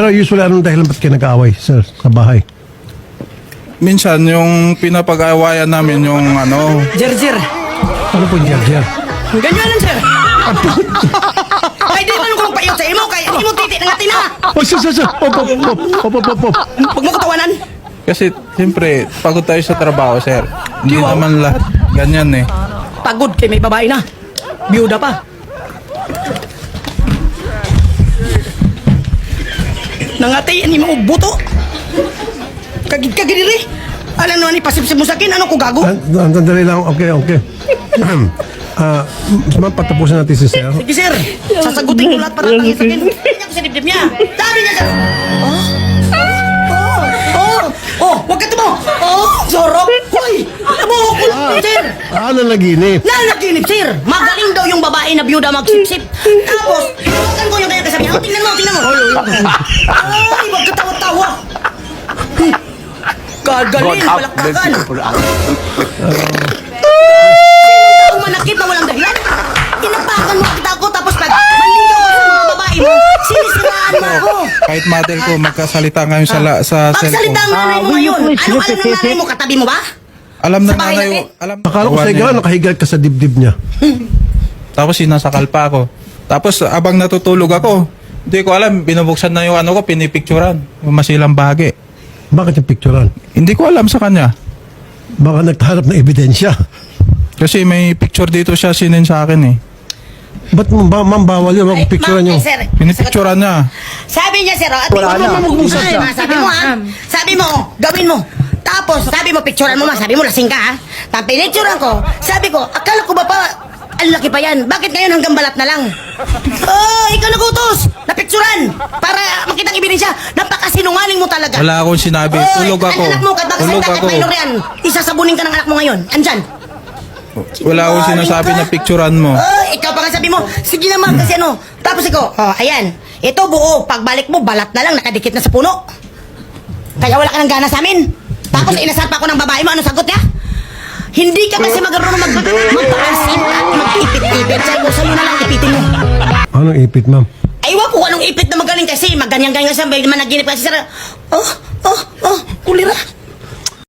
Pero usually, anong dahilan ba't kayo nag-aaway, sir, sa bahay? Minsan, yung pinapag-awayan namin, yung ano, Jer. Ano po yung jer-jer? Ganyan sir. Ay, di man kung payot sa imo, kaya imo titi na nga tina. Oh, sir. Op. Huwag mo katawanan. kasi siyempre, pagod tayo sa trabaho, sir. Hindi naman lahat ganyan eh. Pagod kay may babae na. Biyuda pa. Nangati, ni mo buto. Kagid-kagidiri. Alam naman ni pasipsip mo sa akin, ano ko gago? Sandali lang. Okay. Ma'am, patapusin natin si sir. Sige sir, sasagutin ko lahat para tangin sa akin. Kanya ko sa dibdib niya. Sabi niya sir. Wag ka tumo. Sorok. Hoy, nabuhok ko sir. Nalaginip. Nanaginip sir. Magaling daw yung babae na byuda magsipsip. Tapos, iwakan ko yung kaya kasabi. Tingnan mo. Ay, wag ka tawa-tawa. Gagaling, palakpakan. Sinong manakit na walang dahilan? Tinapakan mo kita ako tapos pag manligaw ka sa mga babae mo, sinisiraan mo ako. Kahit mother ko, magkasalita ngayon sa Magsalita cellphone. ang nanay mo ngayon. Anong alam ng nanay mo? Katabi mo ba? Alam na Sa bahay nanay, natin? alam Akala ko Gawa sa'yo niya. gano'n, nakahiga ka sa dibdib niya. Tapos sinasakal pa ako. Tapos abang natutulog ako, hindi ko alam, binubuksan na yung ano ko, pinipicturan. Yung masilang bahagi. Bakit yung picturean? Hindi ko alam sa kanya. Baka nagtahanap ng ebidensya. Kasi may picture dito siya sinin sa akin eh. Ba't ma'am bawal yun? Huwag picturean Ma'am, yung... sir. Pinipicturan niya. Sabi niya, sir, at sabi mo, ha? Sabi mo, gawin mo. Tapos, sabi mo, picturean mo, ma. Sabi mo, lasing ka, ha? Tapos, pinicturean ko. Sabi ko, akala ko ba pa, ang laki pa yan. Bakit ngayon hanggang balat na lang? Ikaw nagutos. Napicturean. Para makitang ebidensya. Napakasinungaling mo talaga. Wala akong sinabi. Tulog ako. Ang anak mo, kahit Tulog bakasalita, ako. kahit minor yan. Isasabunin ka ng anak mo ngayon. Andyan. Wala akong sinasabi na picturean mo. Ikaw pa nga sabi mo, sige naman kasi ano. Tapos ikaw, ayan. Ito buo, pagbalik mo, balat na lang, nakadikit na sa puno. Kaya wala ka ng gana sa amin. Tapos inasal pa ako ng babae mo, ano sagot niya? Hindi ka kasi magkaroon magpaasim at mag-ipit-ipit. Sa'yo na lang ipitin mo. Anong ipit, ma'am? Aywa ko anong ipit na magaling kasi maganyan-ganyan siya. May managinip kasi sir. Kulira.